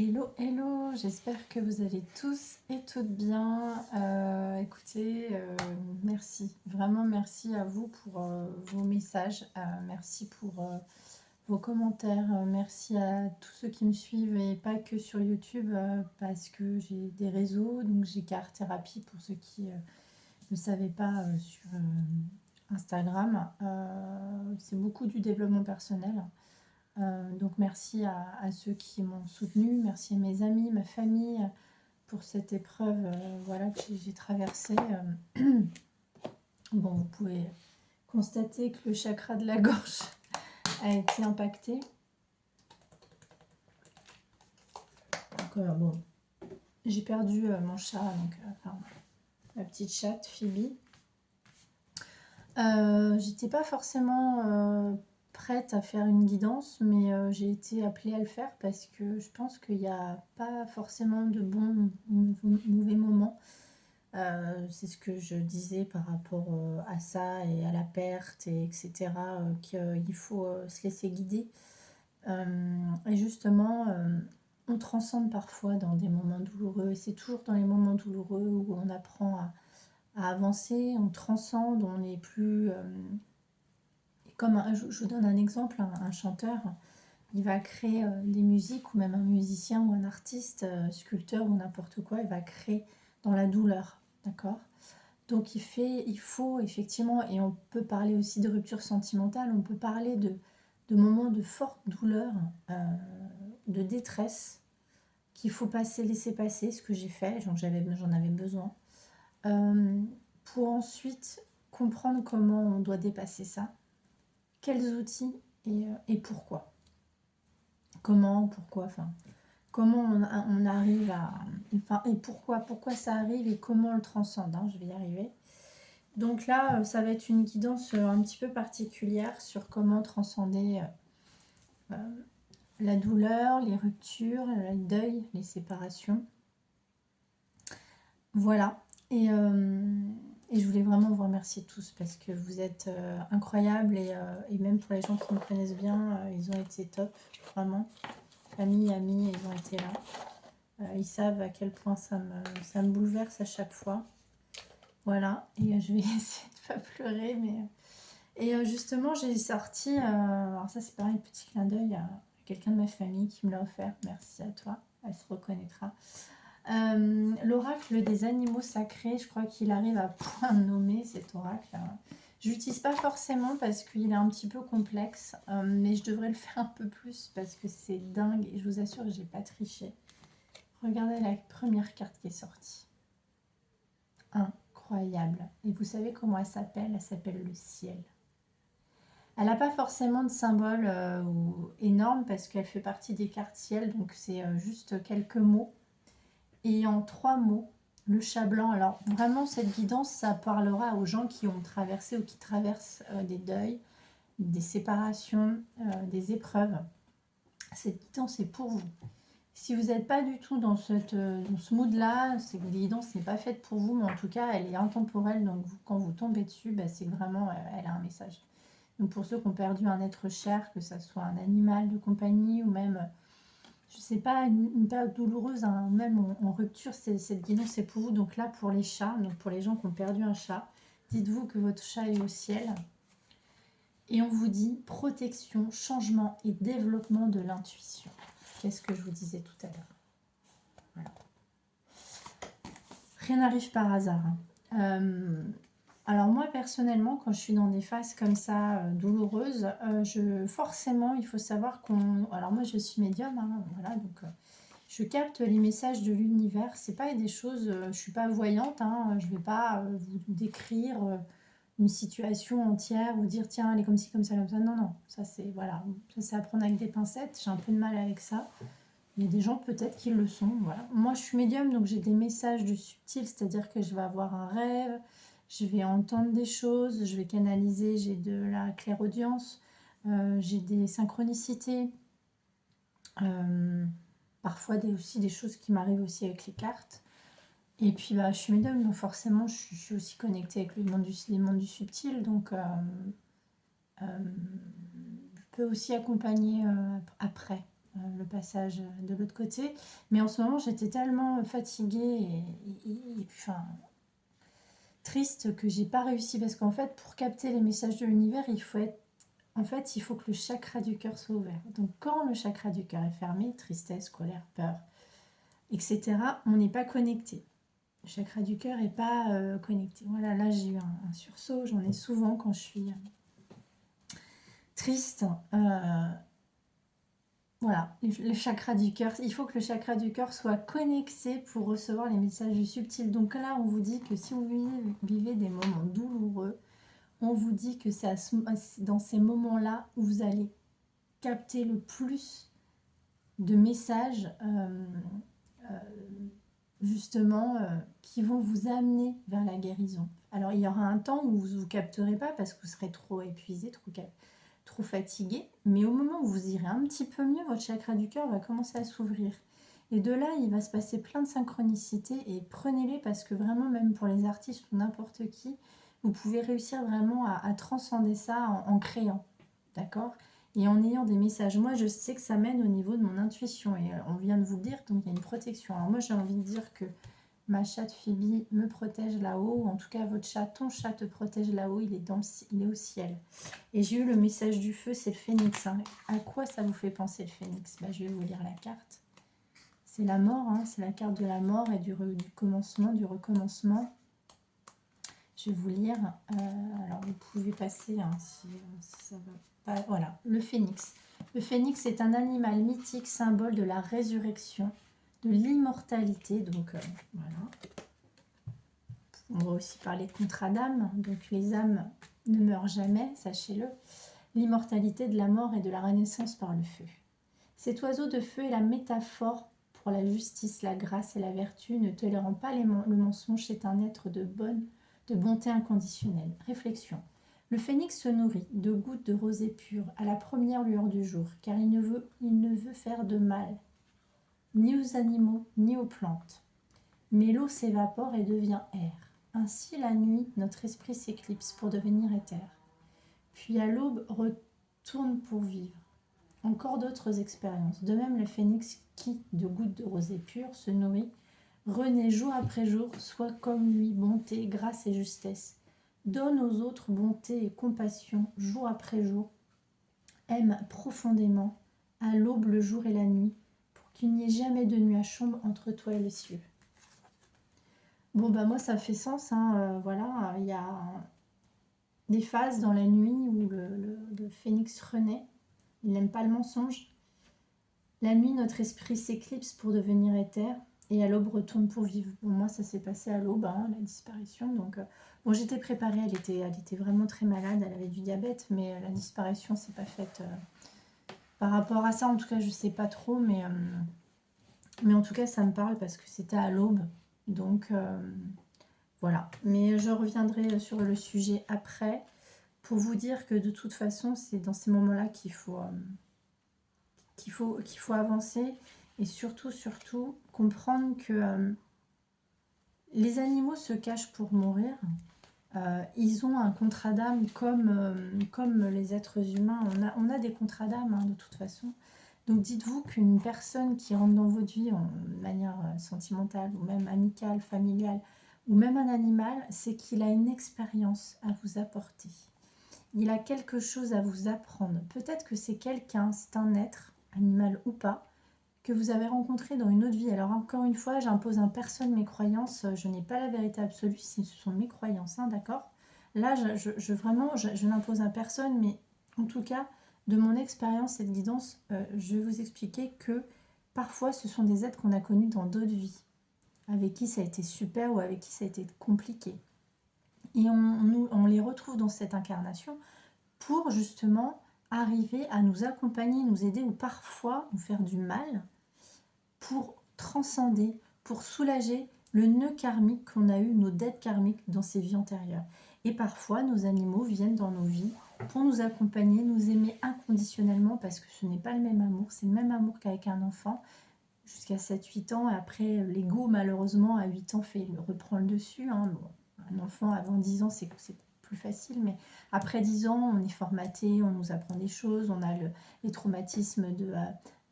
Hello, hello, j'espère que vous allez tous et toutes bien. Écoutez, merci, vraiment merci à vous pour vos messages, merci pour vos commentaires, merci à tous ceux qui me suivent et pas que sur YouTube parce que j'ai des réseaux, donc j'ai Car Thérapie pour ceux qui ne savaient pas sur Instagram. C'est beaucoup du développement personnel. Donc merci à ceux qui m'ont soutenu, merci à mes amis, ma famille pour cette épreuve voilà, que j'ai traversée. Bon, vous pouvez constater que le chakra de la gorge a été impacté. Donc bon, j'ai perdu mon chat, donc, enfin ma petite chatte Phoebe. J'étais pas forcément prête à faire une guidance, mais j'ai été appelée à le faire parce que je pense qu'il n'y a pas forcément de bons ou mauvais moments. C'est ce que je disais par rapport à ça et à la perte, et etc. Qu'il faut se laisser guider. Et justement, on transcende parfois dans des moments douloureux. Et c'est toujours dans les moments douloureux où on apprend à avancer, on transcende, on n'est plus... comme je vous donne un exemple, un chanteur, il va créer des musiques, ou même un musicien ou un artiste, sculpteur ou n'importe quoi, il va créer dans la douleur, d'accord? Donc il faut effectivement, et on peut parler aussi de rupture sentimentale, on peut parler de moments de forte douleur, de détresse, qu'il faut laisser passer, ce que j'ai fait, j'en avais besoin, pour ensuite comprendre comment on doit dépasser ça, quels outils et pourquoi. Comment, pourquoi, enfin, comment on arrive à... Enfin, et pourquoi ça arrive et comment on le transcende, hein, je vais y arriver. Donc là, ça va être une guidance un petit peu particulière sur comment transcender la douleur, les ruptures, le deuil, les séparations. Voilà. Et je voulais vraiment vous remercier tous parce que vous êtes incroyables et même pour les gens qui me connaissent bien, ils ont été top, vraiment. Famille, amis, ils ont été là. Ils savent à quel point ça me bouleverse à chaque fois. Voilà, et je vais essayer de ne pas pleurer, mais... Et justement, j'ai sorti, alors ça c'est pareil, petit clin d'œil à quelqu'un de ma famille qui me l'a offert, merci à toi, elle se reconnaîtra. L'oracle des animaux sacrés, je crois qu'il arrive à point nommer cet oracle. Je l'utilise pas forcément parce qu'il est un petit peu complexe, mais je devrais le faire un peu plus parce que c'est dingue et je vous assure que j'ai pas triché. Regardez la première carte qui est sortie. Incroyable. Et vous savez comment elle s'appelle? Elle s'appelle le ciel. Elle n'a pas forcément de symbole énorme parce qu'elle fait partie des cartes ciel, donc c'est juste quelques mots. Et en 3 mots, le chat blanc. Alors vraiment, cette guidance, ça parlera aux gens qui ont traversé ou qui traversent des deuils, des séparations, des épreuves. Cette guidance est pour vous. Si vous n'êtes pas du tout dans ce mood-là, cette guidance n'est pas faite pour vous, mais en tout cas, elle est intemporelle. Donc quand vous tombez dessus, c'est que vraiment, elle a un message. Donc pour ceux qui ont perdu un être cher, que ce soit un animal de compagnie ou même, je ne sais pas, une période douloureuse, hein, même en rupture, cette guidance c'est pour vous. Donc là, pour les chats, donc pour les gens qui ont perdu un chat, dites-vous que votre chat est au ciel. Et on vous dit protection, changement et développement de l'intuition. Qu'est-ce que je vous disais tout à l'heure? Voilà. Rien n'arrive par hasard. Alors moi personnellement, quand je suis dans des phases comme ça douloureuses, forcément il faut savoir alors moi je suis médium, hein, voilà, donc je capte les messages de l'univers. C'est pas des choses, je suis pas voyante, hein, je vais pas vous décrire une situation entière, vous dire tiens elle est comme ci comme ça comme ça. Non non, ça c'est voilà, ça c'est à prendre avec des pincettes. J'ai un peu de mal avec ça. Il y a des gens peut-être qui le sont. Voilà. Moi, je suis médium, donc j'ai des messages du subtil, c'est-à-dire que je vais avoir un rêve, je vais entendre des choses, je vais canaliser, j'ai de la clairaudience, j'ai des synchronicités, parfois aussi des choses qui m'arrivent aussi avec les cartes. Et puis, je suis médium, donc forcément, je suis aussi connectée avec les mondes du subtil, donc je peux aussi accompagner après. le passage de l'autre côté. Mais en ce moment, j'étais tellement fatiguée et enfin, triste que j'ai pas réussi. Parce qu'en fait, pour capter les messages de l'univers, il faut que le chakra du cœur soit ouvert. Donc quand le chakra du cœur est fermé, tristesse, colère, peur, etc., on n'est pas connecté. Le chakra du cœur n'est pas connecté. Voilà, là j'ai eu un sursaut, j'en ai souvent quand je suis triste. Voilà, le chakra du cœur, il faut que le chakra du cœur soit connecté pour recevoir les messages du subtil. Donc là, on vous dit que si vous vivez des moments douloureux, on vous dit que c'est dans ces moments-là où vous allez capter le plus de messages justement qui vont vous amener vers la guérison. Alors il y aura un temps où vous ne capterez pas parce que vous serez trop épuisé, trop fatigué, mais au moment où vous irez un petit peu mieux, votre chakra du cœur va commencer à s'ouvrir. Et de là, il va se passer plein de synchronicités et prenez-les parce que vraiment, même pour les artistes ou n'importe qui, vous pouvez réussir vraiment à transcender ça en créant, d'accord? Et en ayant des messages. Moi, je sais que ça mène au niveau de mon intuition et on vient de vous le dire, donc il y a une protection. Alors moi, j'ai envie de dire que ma chatte Phoebe me protège là-haut, en tout cas votre chat, ton chat te protège là-haut, il est au ciel. Et j'ai eu le message du feu, c'est le phénix. Hein. À quoi ça vous fait penser le phénix? Je vais vous lire la carte. C'est la mort, hein, c'est la carte de la mort et du commencement, du recommencement. Je vais vous lire. Alors vous pouvez passer hein, si ça va pas. Voilà, le phénix. Le phénix est un animal mythique, symbole de la résurrection, de l'immortalité. Donc voilà. On va aussi parler de contrat d'âme. Donc les âmes ne meurent jamais, sachez-le. L'immortalité de la mort et de la renaissance par le feu. Cet oiseau de feu est la métaphore pour la justice, la grâce et la vertu, ne tolérant pas le mensonge, est un être de bonté inconditionnelle. Réflexion. Le phénix se nourrit de gouttes de rosée pure à la première lueur du jour, car il ne veut faire de mal, ni aux animaux, ni aux plantes. Mais l'eau s'évapore et devient air. Ainsi, la nuit, notre esprit s'éclipse pour devenir éther. Puis à l'aube, retourne pour vivre. Encore d'autres expériences. De même, le phénix qui, de gouttes de rosée pure, se nourrit, renaît jour après jour, soit comme lui, bonté, grâce et justesse. Donne aux autres bonté et compassion, jour après jour. Aime profondément, à l'aube, le jour et la nuit, pour qu'il n'y ait jamais de nuage sombre entre toi et les cieux. Bon, moi, ça fait sens. Hein, voilà, il y a des phases dans la nuit où le phénix renaît. Il n'aime pas le mensonge. La nuit, notre esprit s'éclipse pour devenir éther et à l'aube retourne pour vivre. Pour moi, ça s'est passé à l'aube, hein, la disparition. Donc, bon, j'étais préparée, elle était vraiment très malade, elle avait du diabète, mais la disparition s'est pas faite. Par rapport à ça, en tout cas, je sais pas trop, mais en tout cas, ça me parle parce que c'était à l'aube. Donc, voilà. Mais je reviendrai sur le sujet après pour vous dire que de toute façon, c'est dans ces moments-là qu'il faut avancer et surtout comprendre que les animaux se cachent pour mourir. Ils ont un contrat d'âme comme les êtres humains. On a des contrats d'âme hein, de toute façon. Donc dites-vous qu'une personne qui rentre dans votre vie de manière sentimentale ou même amicale, familiale, ou même un animal, c'est qu'il a une expérience à vous apporter. Il a quelque chose à vous apprendre. Peut-être que c'est quelqu'un, c'est un être, animal ou pas, que vous avez rencontré dans une autre vie. Alors encore une fois, j'impose en personne mes croyances, je n'ai pas la vérité absolue, ce sont mes croyances, hein, d'accord? Là, je n'impose à personne, mais en tout cas, de mon expérience et de guidance, je vais vous expliquer que parfois, ce sont des êtres qu'on a connus dans d'autres vies, avec qui ça a été super ou avec qui ça a été compliqué. Et on les retrouve dans cette incarnation pour justement arriver à nous accompagner, nous aider ou parfois nous faire du mal pour transcender, pour soulager le nœud karmique qu'on a eu, nos dettes karmiques dans ces vies antérieures. Et parfois, nos animaux viennent dans nos vies pour nous accompagner, nous aimer inconditionnellement parce que ce n'est pas le même amour, c'est le même amour qu'avec un enfant jusqu'à 7-8 ans. Et après, l'ego, malheureusement, à 8 ans, reprend le dessus. Hein. Bon, un enfant avant 10 ans, c'est plus facile, mais après 10 ans, on est formaté, on nous apprend des choses, on a les traumatismes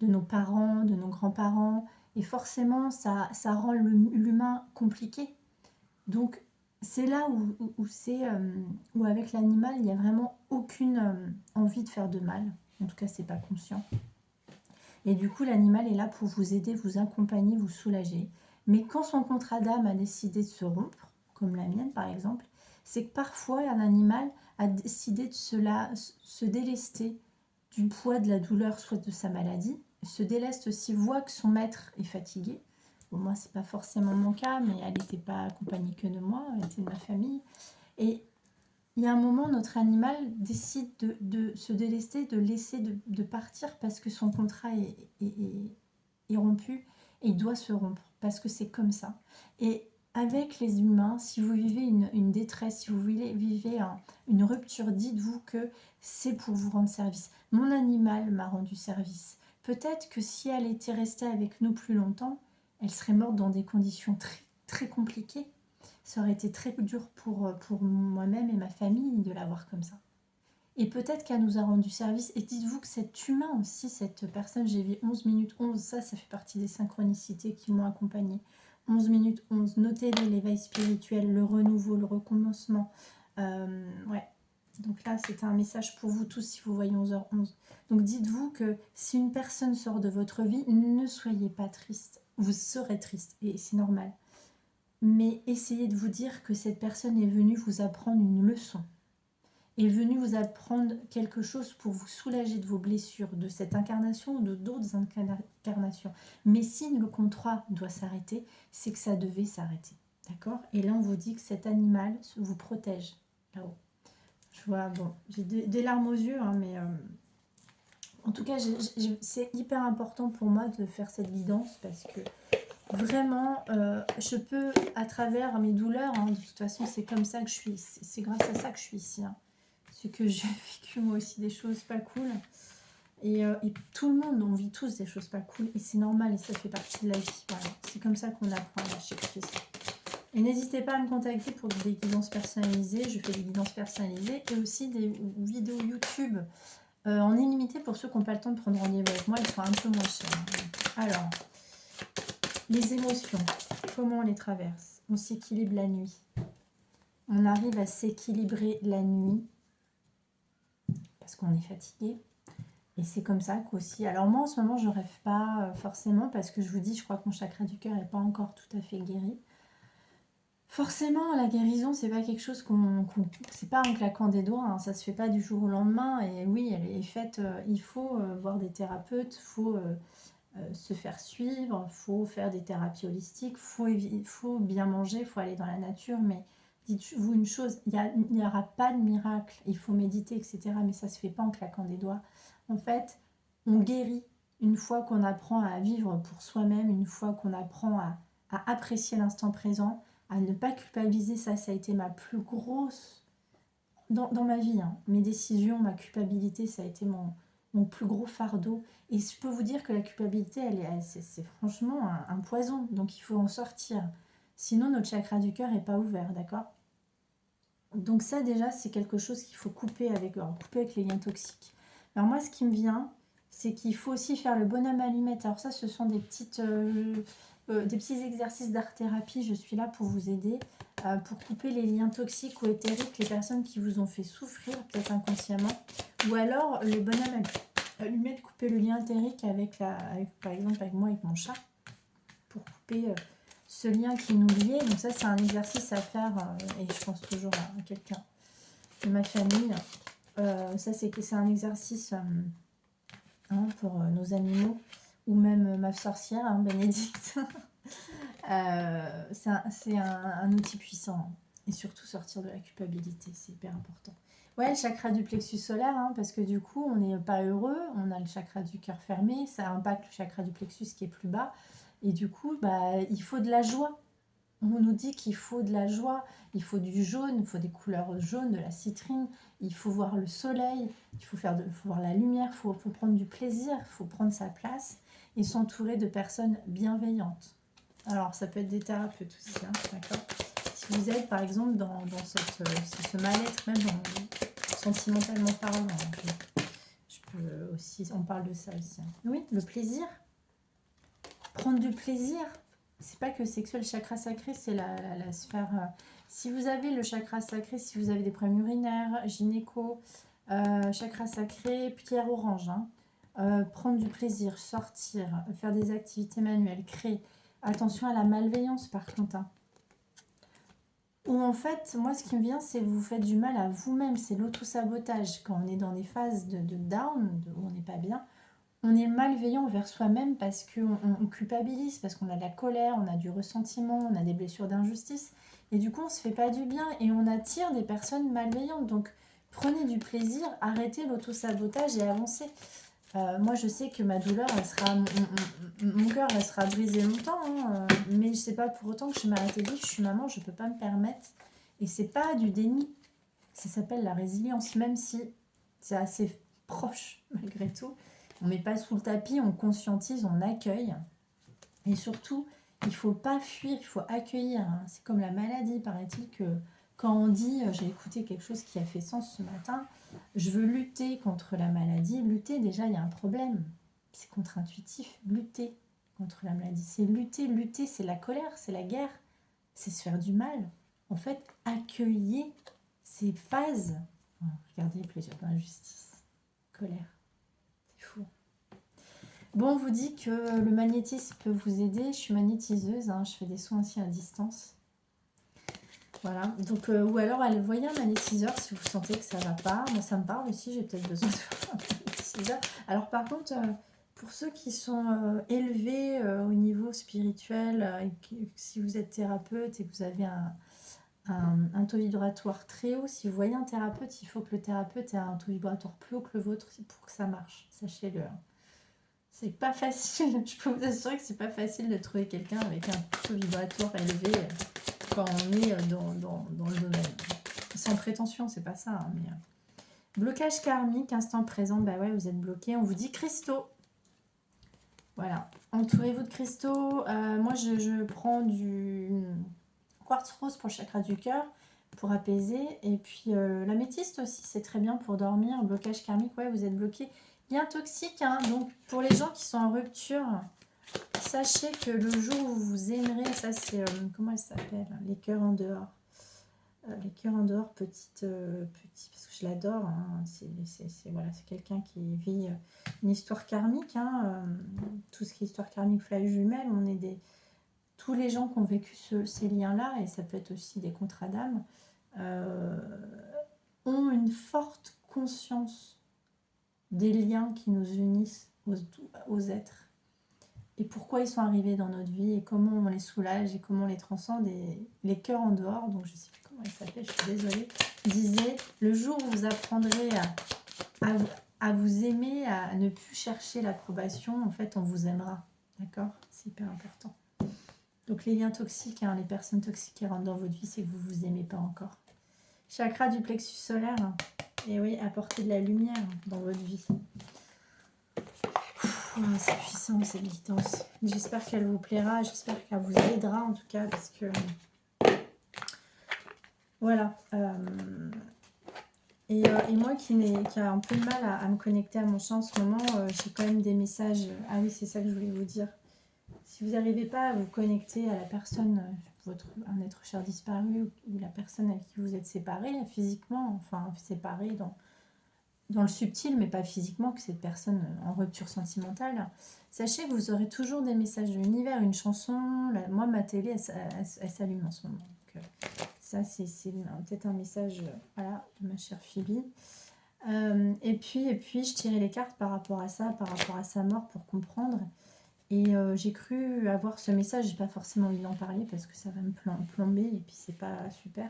de nos parents, de nos grands-parents. Et forcément, ça rend l'humain compliqué. Donc, c'est là où avec l'animal, il n'y a vraiment aucune envie de faire de mal. En tout cas, c'est pas conscient. Et du coup, l'animal est là pour vous aider, vous accompagner, vous soulager. Mais quand son contrat d'âme a décidé de se rompre, comme la mienne par exemple, c'est que parfois un animal a décidé de se délester du poids de la douleur, soit de sa maladie, se déleste aussi, voit que son maître est fatigué. Bon, moi, c'est pas forcément mon cas, mais elle n'était pas accompagnée que de moi, elle était de ma famille. Et il y a un moment, notre animal décide de se délester, de laisser, de partir parce que son contrat est rompu et il doit se rompre parce que c'est comme ça. Et avec les humains, si vous vivez une détresse, si vous vivez une rupture, dites-vous que c'est pour vous rendre service. Mon animal m'a rendu service. Peut-être que si elle était restée avec nous plus longtemps, elle serait morte dans des conditions très, très compliquées. Ça aurait été très dur pour moi-même et ma famille de l'avoir comme ça. Et peut-être qu'elle nous a rendu service. Et dites-vous que cet humain aussi, cette personne, j'ai vu 11 minutes 11, ça fait partie des synchronicités qui m'ont accompagnée. 11 minutes 11, notez-les, l'éveil spirituel, le renouveau, le recommencement. Ouais. Donc là, c'était un message pour vous tous si vous voyez 11h11. Donc dites-vous que si une personne sort de votre vie, ne soyez pas triste. Vous serez triste et c'est normal. Mais essayez de vous dire que cette personne est venue vous apprendre une leçon, est venue vous apprendre quelque chose pour vous soulager de vos blessures, de cette incarnation ou de d'autres incarnations. Mais si le contrat doit s'arrêter, c'est que ça devait s'arrêter. D'accord? Et là, on vous dit que cet animal vous protège là-haut. Je vois, bon, j'ai des larmes aux yeux, hein, mais en tout cas, c'est hyper important pour moi de faire cette guidance parce que vraiment, je peux, à travers mes douleurs, hein, de toute façon, c'est comme ça que je suis, c'est grâce à ça que je suis ici. Hein. C'est que j'ai vécu moi aussi des choses pas cool. Et tout le monde, on vit tous des choses pas cool. Et c'est normal et ça fait partie de la vie. Voilà. C'est comme ça qu'on apprend à lâcher prise. Et n'hésitez pas à me contacter pour des guidances personnalisées. Je fais des guidances personnalisées et aussi des vidéos YouTube en illimité pour ceux qui n'ont pas le temps de prendre rendez-vous avec moi. Ils sont un peu moins chers. Alors... Les émotions, comment on les traverse? On s'équilibre la nuit. On arrive à s'équilibrer la nuit parce qu'on est fatigué. Et c'est comme ça qu'aussi... Alors moi, en ce moment, je ne rêve pas forcément parce que je vous dis, je crois que mon chakra du cœur n'est pas encore tout à fait guéri. Forcément, la guérison, c'est pas quelque chose c'est pas en claquant des doigts, hein, ça se fait pas du jour au lendemain. Et oui, elle est faite... il faut voir des thérapeutes, il faut... se faire suivre, il faut faire des thérapies holistiques, il faut bien manger, il faut aller dans la nature, mais dites-vous une chose, il n'y aura pas de miracle, il faut méditer, etc. Mais ça ne se fait pas en claquant des doigts. En fait, on guérit une fois qu'on apprend à vivre pour soi-même, une fois qu'on apprend à apprécier l'instant présent, à ne pas culpabiliser. Ça a été ma plus grosse... Dans ma vie, hein, mes décisions, ma culpabilité, ça a été mon plus gros fardeau. Et je peux vous dire que la culpabilité, c'est franchement un poison. Donc il faut en sortir. Sinon, notre chakra du cœur n'est pas ouvert, d'accord? Donc ça, déjà, c'est quelque chose qu'il faut couper avec les liens toxiques. Alors moi, ce qui me vient, c'est qu'il faut aussi faire le bonhomme allumette. Alors ça, ce sont des petits exercices d'art-thérapie. Je suis là pour vous aider, pour couper les liens toxiques ou éthériques, les personnes qui vous ont fait souffrir, peut-être inconsciemment. Ou alors, le bonhomme allumette, couper le lien éthérique par exemple, avec moi, avec mon chat, pour couper ce lien qui nous liait. Donc ça, c'est un exercice à faire, et je pense toujours à quelqu'un de ma famille. Ça, c'est un exercice pour nos animaux, ou même ma sorcière, hein, Bénédicte. C'est un outil puissant. Et surtout sortir de la culpabilité, c'est hyper important. Ouais, le chakra du plexus solaire, hein, parce que du coup, on n'est pas heureux, on a le chakra du cœur fermé, ça impacte le chakra du plexus qui est plus bas. Et du coup, il faut de la joie. On nous dit qu'il faut de la joie, il faut du jaune, il faut des couleurs jaunes, de la citrine, il faut voir le soleil, il faut voir la lumière, il faut prendre du plaisir, il faut prendre sa place et s'entourer de personnes bienveillantes. Alors, ça peut être des thérapeutes aussi, hein, d'accord? Si vous êtes, par exemple, dans ce mal-être, même sentimentalement parlant, je Aussi, on parle de ça aussi. Oui, le plaisir. Prendre du plaisir. C'est pas que sexuel. Le chakra sacré, c'est la sphère. Si vous avez le chakra sacré, si vous avez des problèmes urinaires, gynéco, chakra sacré, pierre orange. Hein. Prendre du plaisir, sortir, faire des activités manuelles, créer. Attention à la malveillance par contre. Hein. Ou en fait, moi ce qui me vient, c'est que vous faites du mal à vous-même. C'est l'auto-sabotage. Quand on est dans des phases de down, où on n'est pas bien, on est malveillant envers soi-même parce qu'on culpabilise, parce qu'on a de la colère, on a du ressentiment, on a des blessures d'injustice. Et du coup, on ne se fait pas du bien et on attire des personnes malveillantes. Donc, prenez du plaisir, arrêtez l'auto-sabotage et avancez. Moi, je sais que ma douleur, elle sera, mon cœur, elle sera brisé longtemps. Hein, mais je sais pas pour autant que je vais m'arrêter de vivre. Je suis maman, je ne peux pas me permettre. Et c'est pas du déni. Ça s'appelle la résilience, même si c'est assez proche malgré tout. On ne met pas sous le tapis, on conscientise, on accueille. Et surtout, il ne faut pas fuir, il faut accueillir. Hein. C'est comme la maladie, paraît-il, que quand on dit, j'ai écouté quelque chose qui a fait sens ce matin, je veux lutter contre la maladie. Lutter, déjà, il y a un problème. C'est contre-intuitif, lutter contre la maladie. C'est lutter, c'est la colère, c'est la guerre, c'est se faire du mal. En fait, accueillir ces phases. Regardez, plaisir d'injustice, colère. C'est fou. Bon, on vous dit que le magnétisme peut vous aider. Je suis magnétiseuse, hein, je fais des soins aussi à distance. Voilà, donc, ou alors allez voyez un magnétiseur si vous sentez que ça ne va pas. Moi, ça me parle aussi, j'ai peut-être besoin de faire un magnétiseur. Alors, par contre, pour ceux qui sont élevés au niveau spirituel, si vous êtes thérapeute et que vous avez un taux vibratoire très haut, si vous voyez un thérapeute, il faut que le thérapeute ait un taux vibratoire plus haut que le vôtre pour que ça marche, sachez-le. C'est pas facile, je peux vous assurer que c'est pas facile de trouver quelqu'un avec un taux vibratoire élevé quand on est dans le domaine. Sans prétention, c'est pas ça. Hein, mais blocage karmique, instant présent, bah ouais, vous êtes bloqué. On vous dit cristaux. Voilà, entourez-vous de cristaux. Moi, je prends du quartz rose pour le chakra du cœur, pour apaiser. Et puis l'améthyste aussi, c'est très bien pour dormir. Blocage karmique, ouais, vous êtes bloqué. Bien toxique, hein. Donc pour les gens qui sont en rupture, sachez que le jour où vous aimerez, ça c'est, comment elle s'appelle, les cœurs en dehors. Les cœurs en dehors, petit, parce que je l'adore, hein. Voilà, c'est quelqu'un qui vit une histoire karmique, hein. Tout ce qui est histoire karmique, flash jumelle, on est tous les gens qui ont vécu ces liens-là, et ça peut être aussi des contrats d'âme, ont une forte conscience des liens qui nous unissent aux êtres et pourquoi ils sont arrivés dans notre vie et comment on les soulage et comment on les transcende. Et les cœurs en dehors, donc je ne sais plus comment elle s'appelle, je suis désolée, disait le jour où vous apprendrez à vous aimer, à ne plus chercher l'approbation, en fait on vous aimera, d'accord, c'est hyper important. Donc les liens toxiques, hein, les personnes toxiques qui rentrent dans votre vie, c'est que vous ne vous aimez pas encore. Chakra du plexus solaire, hein. Et oui, apporter de la lumière dans votre vie. Oh, c'est puissant, cette guidance. J'espère qu'elle vous plaira, j'espère qu'elle vous aidera en tout cas, parce que voilà. Et moi qui a un peu de mal à me connecter à mon champ en ce moment, j'ai quand même des messages. Ah oui, c'est ça que je voulais vous dire. Si vous n'arrivez pas à vous connecter à la personne, un être cher disparu, ou la personne avec qui vous êtes séparés physiquement, enfin séparés dans le subtil, mais pas physiquement, que cette personne en rupture sentimentale, sachez que vous aurez toujours des messages de l'univers, une chanson. Moi, ma télé, elle s'allume en ce moment. Donc, ça, c'est peut-être un message voilà, de ma chère Phoebe. Et puis, je tirais les cartes par rapport à ça, par rapport à sa mort, pour comprendre. Et j'ai cru avoir ce message, j'ai pas forcément envie d'en parler parce que ça va me plomber et puis c'est pas super.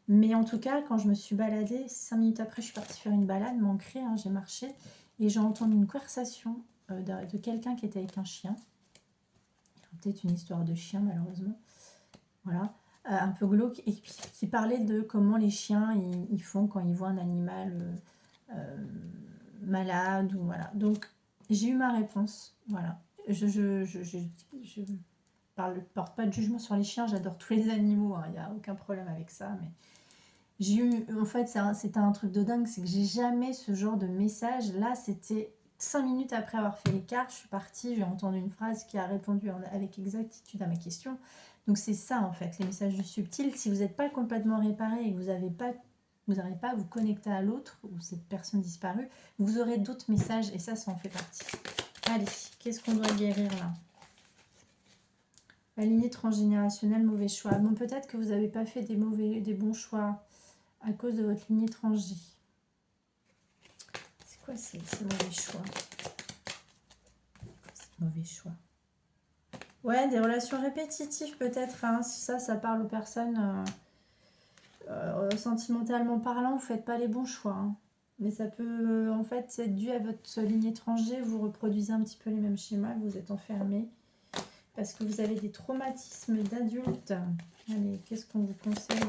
Mais en tout cas, quand je me suis baladée, 5 minutes après, je suis partie faire une balade, m'ancrer, hein, j'ai marché et j'ai entendu une conversation de quelqu'un qui était avec un chien. Peut-être une histoire de chien, malheureusement. Voilà, un peu glauque, et qui parlait de comment les chiens ils font quand ils voient un animal malade ou voilà. Donc j'ai eu ma réponse, voilà. Je porte pas de jugement sur les chiens, j'adore tous les animaux, hein, il n'y a aucun problème avec ça, mais J'ai eu, en fait, c'était un truc de dingue, c'est que j'ai jamais ce genre de message. Là, c'était 5 minutes après avoir fait les cartes, je suis partie, j'ai entendu une phrase qui a répondu avec exactitude à ma question. Donc c'est ça en fait, les messages du subtil. Si vous n'êtes pas complètement réparé et que vous n'arrivez pas à vous connecter à l'autre ou cette personne disparue, vous aurez d'autres messages et ça en fait partie. Allez, qu'est-ce qu'on doit guérir là? La lignée transgénérationnelle, mauvais choix. Bon, peut-être que vous n'avez pas fait des bons choix à cause de votre lignée transgé. C'est quoi ces mauvais choix? C'est mauvais choix. Ouais, des relations répétitives peut-être. Hein. Si ça parle aux personnes sentimentalement parlant, vous faites pas les bons choix. Hein. Mais ça peut en fait être dû à votre ligne étrangère. Vous reproduisez un petit peu les mêmes schémas, vous êtes enfermé. Parce que vous avez des traumatismes d'adulte. Allez, qu'est-ce qu'on vous conseille?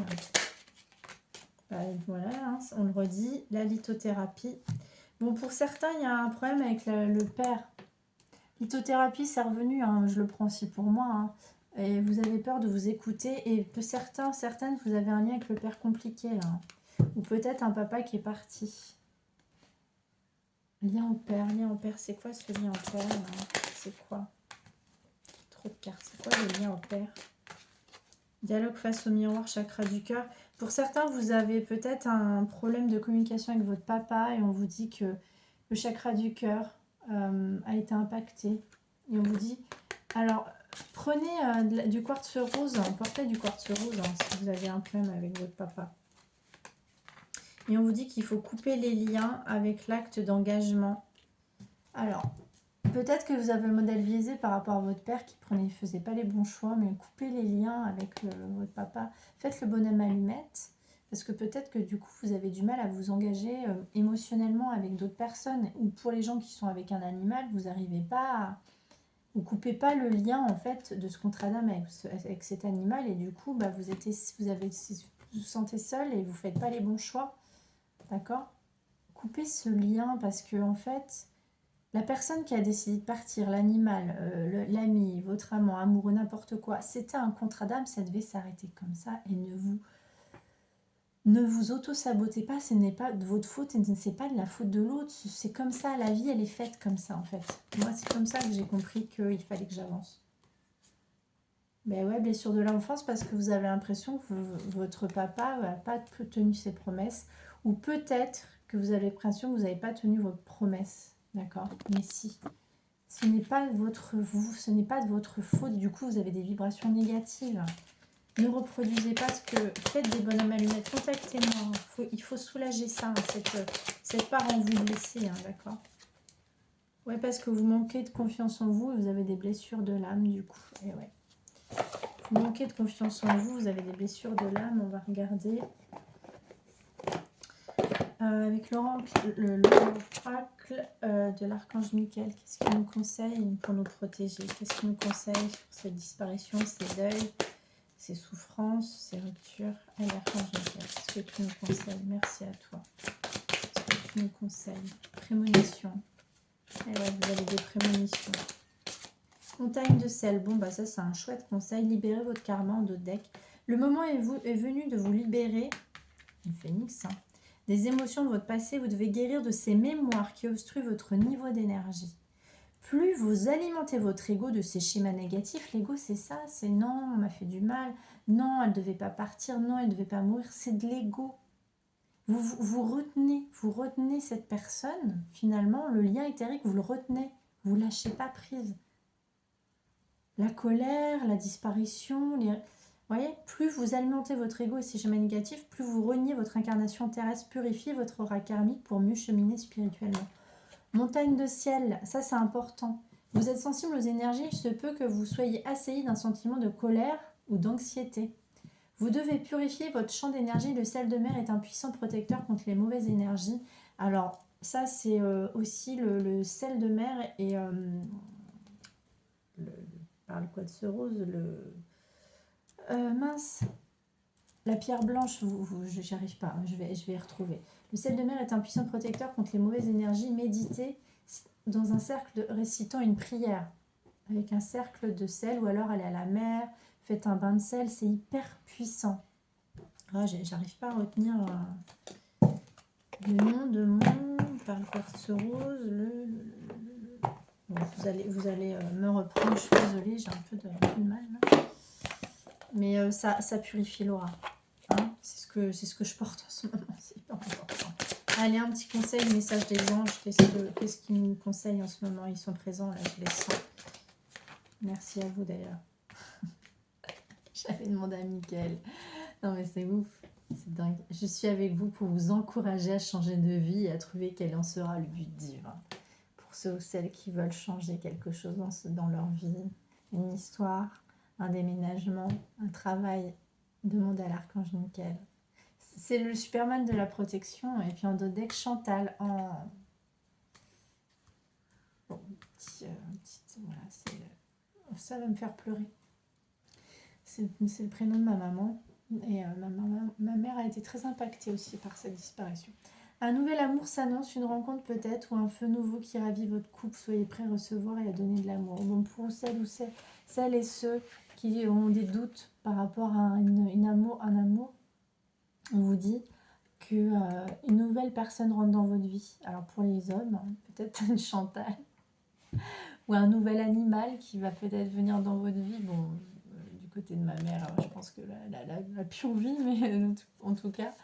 Voilà, hein, on le redit, la lithothérapie. Bon, pour certains, il y a un problème avec le père. Lithothérapie, c'est revenu, hein, je le prends aussi pour moi. Hein, et vous avez peur de vous écouter. Et certaines, vous avez un lien avec le père compliqué, là. Ou peut-être un papa qui est parti. Lien au père, c'est quoi ce lien au père? C'est quoi? Trop de cartes, c'est quoi le lien au père? Dialogue face au miroir, chakra du cœur. Pour certains, vous avez peut-être un problème de communication avec votre papa et on vous dit que le chakra du cœur a été impacté. Et on vous dit, alors, prenez du quartz rose, portez du quartz rose si vous avez un problème avec votre papa. Et on vous dit qu'il faut couper les liens avec l'acte d'engagement. Alors, peut-être que vous avez le modèle biaisé par rapport à votre père qui faisait pas les bons choix, mais coupez les liens avec votre papa. Faites le bonhomme allumette, parce que peut-être que du coup, vous avez du mal à vous engager émotionnellement avec d'autres personnes. Ou pour les gens qui sont avec un animal, vous n'arrivez pas à... Vous coupez pas le lien en fait de ce contrat d'âme avec cet animal et du coup bah, vous vous sentez seul et vous faites pas les bons choix, d'accord? Coupez ce lien parce que en fait la personne qui a décidé de partir, l'animal, l'ami, votre amant, amoureux, n'importe quoi, c'était un contrat d'âme, ça devait s'arrêter comme ça et ne vous auto-sabotez pas, ce n'est pas de votre faute et ce n'est pas de la faute de l'autre, c'est comme ça, la vie elle est faite comme ça en fait. Moi c'est comme ça que j'ai compris qu'il fallait que j'avance. Ben ouais, blessure de l'enfance parce que vous avez l'impression que votre papa n'a pas tenu ses promesses ou peut-être que vous avez l'impression que vous n'avez pas tenu votre promesse, d'accord? Mais si, ce n'est pas ce n'est pas de votre faute, du coup vous avez des vibrations négatives. Ne reproduisez pas ce que... Faites des bonhommes allumettes, contactez-moi. Il faut soulager ça, cette part en vous blessée, hein, d'accord? Ouais, parce que vous manquez de confiance en vous et vous avez des blessures de l'âme, du coup. Et ouais. Vous manquez de confiance en vous, vous avez des blessures de l'âme, on va regarder. Avec l'oracle de l'archange Michael, qu'est-ce qu'il nous conseille pour nous protéger? Qu'est-ce qu'il nous conseille sur cette disparition, ces deuils, ces souffrances, ces ruptures? Allez, l'archange Michael, qu'est-ce que tu nous conseilles? Merci à toi. Qu'est-ce que tu nous conseilles? Prémonition. Et ouais, vous avez des prémonitions. Montagne de sel, bon bah ça c'est un chouette conseil, libérez votre karma en deux decks. Le moment est venu de vous libérer, le phénix, hein, des émotions de votre passé, vous devez guérir de ces mémoires qui obstruent votre niveau d'énergie. Plus vous alimentez votre ego de ces schémas négatifs, l'ego c'est ça, c'est non, on m'a fait du mal, non, elle ne devait pas partir, non, elle ne devait pas mourir, c'est de l'ego. Vous retenez cette personne, finalement, le lien éthérique, vous le retenez, vous ne lâchez pas prise. La colère, la disparition, Vous voyez, plus vous alimentez votre ego et ses schémas négatifs, plus vous reniez votre incarnation terrestre, purifiez votre aura karmique pour mieux cheminer spirituellement. Montagne de ciel, ça c'est important. Vous êtes sensible aux énergies, il se peut que vous soyez assailli d'un sentiment de colère ou d'anxiété. Vous devez purifier votre champ d'énergie. Le sel de mer est un puissant protecteur contre les mauvaises énergies. Alors, ça c'est aussi le sel de mer et... par le quartz rose, mince, la pierre blanche, j'y arrive pas, je vais y retrouver. Le sel de mer est un puissant protecteur contre les mauvaises énergies. Méditez dans un cercle récitant une prière, avec un cercle de sel, ou alors allez à la mer, faites un bain de sel, c'est hyper puissant. Ah, j'arrive pas à retenir le nom de mon par quartz rose. Bon, vous allez me reprendre. Je suis désolée, j'ai un peu de mal. Là. Mais ça purifie l'aura. Hein, c'est ce que je porte en ce moment. C'est hyper important. Allez, un petit conseil, message des anges. Qu'est-ce qu'ils nous conseillent en ce moment? Ils sont présents, là, je les sens. Merci à vous d'ailleurs. J'avais demandé à Mickaël. Non mais c'est ouf, c'est dingue. Je suis avec vous pour vous encourager à changer de vie et à trouver quel en sera le but divin. Pour ceux ou celles qui veulent changer quelque chose dans leur vie, une histoire, un déménagement, un travail, demandez à l'archange Mickaël. C'est le Superman de la protection. Et puis en dodeck, Chantal en... Bon, voilà, ça va me faire pleurer. C'est le prénom de ma maman. Et ma mère a été très impactée aussi par cette disparition. Un nouvel amour s'annonce, une rencontre peut-être, ou un feu nouveau qui ravit votre couple. Soyez prêts à recevoir et à donner de l'amour. Bon, pour celles et ceux qui ont des doutes par rapport à un amour, on vous dit qu'une nouvelle personne rentre dans votre vie. Alors pour les hommes, peut-être une Chantal, ou un nouvel animal qui va peut-être venir dans votre vie. Bon, du côté de ma mère, je pense que la pure vie, mais en tout cas,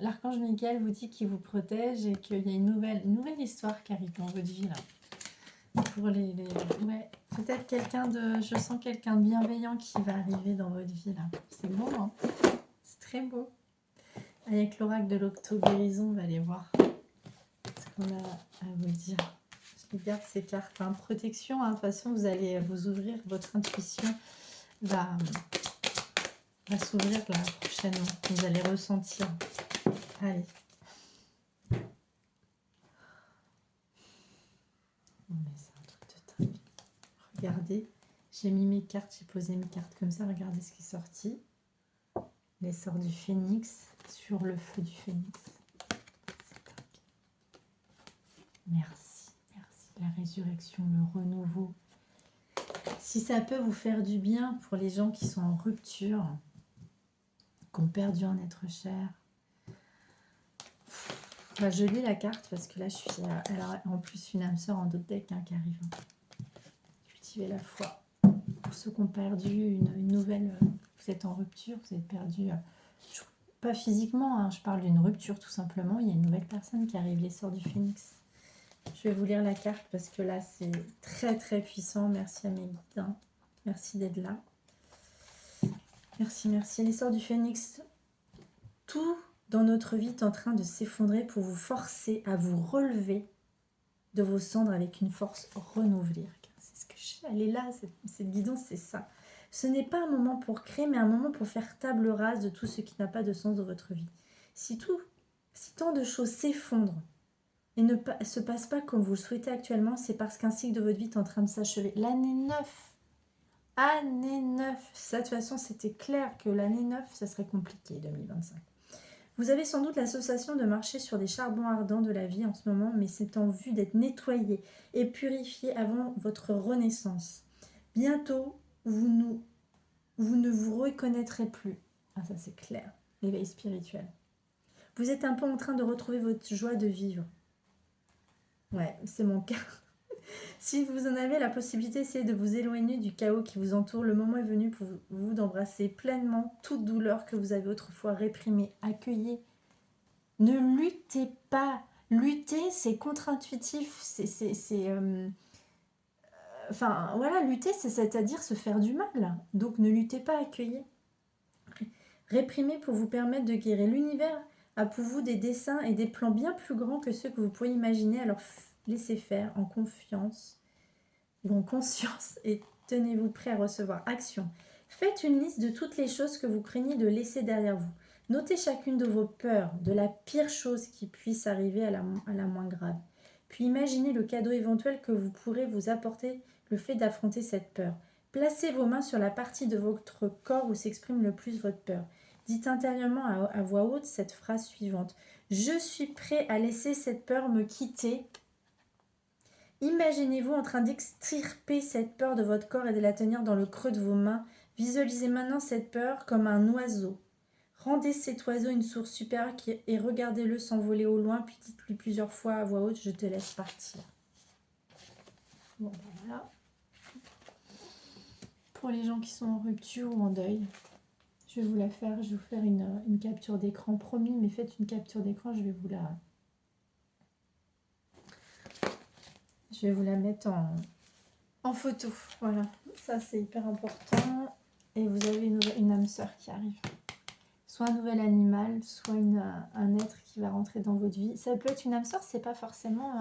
l'archange Michael vous dit qu'il vous protège et qu'il y a une nouvelle histoire qui arrive dans votre vie là. Pour ouais, peut-être je sens quelqu'un de bienveillant qui va arriver dans votre vie là. C'est beau, hein, c'est très beau. Avec l'oracle de l'octo-guérison, on va aller voir ce qu'on a à vous dire. Je regarde ces cartes. Hein. Protection, hein. De toute façon, vous allez vous ouvrir. Votre intuition va s'ouvrir là prochainement. Vous allez ressentir. Allez. Mais c'est un truc de dingue. Regardez. J'ai mis mes cartes. J'ai posé mes cartes comme ça. Regardez ce qui est sorti. L'essor du phénix sur le feu du phénix. C'est dingue. Merci. La résurrection, le renouveau. Si ça peut vous faire du bien pour les gens qui sont en rupture, qui ont perdu un être cher. Bah, je lis la carte parce que là, je suis... alors, en plus, une âme sœur en d'autres decks qui arrive. Cultiver la foi. Pour ceux qui ont perdu une nouvelle... vous êtes en rupture, vous êtes perdu... pas physiquement, hein, je parle d'une rupture tout simplement. Il y a une nouvelle personne qui arrive, l'essor du phénix. Je vais vous lire la carte parce que là, c'est très très puissant. Merci à mes guides. Hein. Merci d'être là. Merci. L'essor du phénix. Tout dans notre vie est en train de s'effondrer pour vous forcer à vous relever de vos cendres avec une force renouvelée. C'est ce que elle est là, cette guidance, c'est ça. Ce n'est pas un moment pour créer, mais un moment pour faire table rase de tout ce qui n'a pas de sens dans votre vie. Si tant de choses s'effondrent, et ne se passe pas comme vous le souhaitez actuellement, c'est parce qu'un cycle de votre vie est en train de s'achever. L'année 9. Année 9. Ça, de toute façon, c'était clair que l'année 9, ça serait compliqué, 2025. Vous avez sans doute l'association de marcher sur des charbons ardents de la vie en ce moment, mais c'est en vue d'être nettoyé et purifié avant votre renaissance. Bientôt, vous ne vous reconnaîtrez plus. Ah, ça c'est clair. L'éveil spirituel. Vous êtes un peu en train de retrouver votre joie de vivre. Ouais, c'est mon cas. Si vous en avez la possibilité, essayez de vous éloigner du chaos qui vous entoure. Le moment est venu pour vous d'embrasser pleinement toute douleur que vous avez autrefois réprimée. Accueillez. Ne luttez pas. Lutter, c'est contre-intuitif. Enfin, voilà, lutter, c'est-à-dire se faire du mal. Donc, ne luttez pas, accueillez. Réprimez pour vous permettre de guérir. L'univers a pour vous des desseins et des plans bien plus grands que ceux que vous pouvez imaginer. Alors, laissez faire en confiance ou en conscience et tenez-vous prêt à recevoir. Action. Faites une liste de toutes les choses que vous craignez de laisser derrière vous. Notez chacune de vos peurs, de la pire chose qui puisse arriver à la moins grave. Puis imaginez le cadeau éventuel que vous pourrez vous apporter le fait d'affronter cette peur. Placez vos mains sur la partie de votre corps où s'exprime le plus votre peur. Dites intérieurement à voix haute cette phrase suivante. Je suis prêt à laisser cette peur me quitter. Imaginez-vous en train d'extirper cette peur de votre corps et de la tenir dans le creux de vos mains Visualisez maintenant cette peur comme un oiseau. Rendez cet oiseau une source supérieure et regardez-le s'envoler au loin, puis dites-lui plusieurs fois à voix haute, je te laisse partir. Bon, ben voilà. Pour les gens qui sont en rupture ou en deuil, je vais vous la faire, je vais vous faire une capture d'écran. Promis, mais faites une capture d'écran, je vais vous la mettre en photo. Voilà, ça c'est hyper important. Et vous avez une âme sœur qui arrive. Soit un nouvel animal, soit un être qui va rentrer dans votre vie. Ça peut être une âme sœur, c'est pas forcément